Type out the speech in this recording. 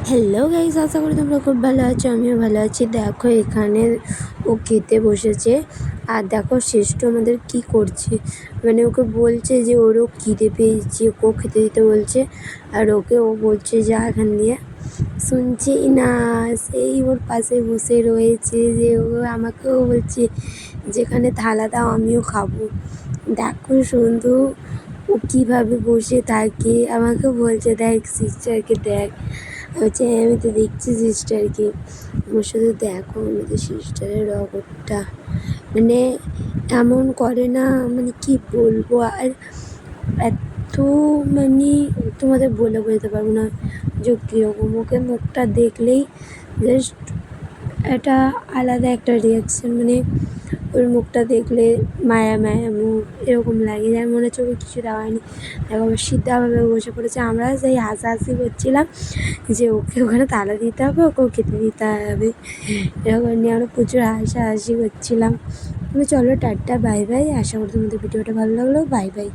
Hello guys, আশা করি তোমরা খুব ভালো আছো। আমিও ভালো আছি। দেখো এখানে ও খেতে বসেছে, আর দেখো শ্রেষ্ঠ আমাদের কি করছে, মানে ওকে বলছে যে ওরও খিদে পেয়েছে, ওকেও খেতে দিতে বলছে, আর ও বলছে যা এখান দিয়ে, শুনছেই না। সেই ওর পাশে বসে রয়েছে, যে ও আমাকেও বলছে যেখানে থালা দাও আমিও খাবো। দেখো শুধু ও কীভাবে বসে থাকে, আমাকে বলছে দেখ সিস্টারকে দেখ। বলছে আমি তো দেখছি সিস্টারকে। আমার শুধু দেখো আমাদের সিস্টারের রকটটা, মানে এমন করে না, মানে কি বলবো আর, এত মানে তোমাদের বলে বোঝাতে পারবো না যে কীরকম। ওকে মুখটা দেখলেই জাস্ট একটা আলাদা একটা রিয়াকশান, মানে ওর মুখটা দেখলে মায়া মায়া মুখ এরকম লাগে, যেন মনে হচ্ছে ওকে কিছু দেওয়া হয়নি। এখন সিধাভাবে বসে পড়েছে। আমরা সেই হাসাহাসি করছিলাম যে ওকে ওখানে তালা দিতে হবে, ওকেও খেতে দিতে হবে, এরকম নিয়ে আমরা প্রচুর হাসাহাসি করছিলাম। চলো টাটা, বাই বাই। আশা করি তোমাদের ভিডিওটা ভালো লাগলো। Bye bye.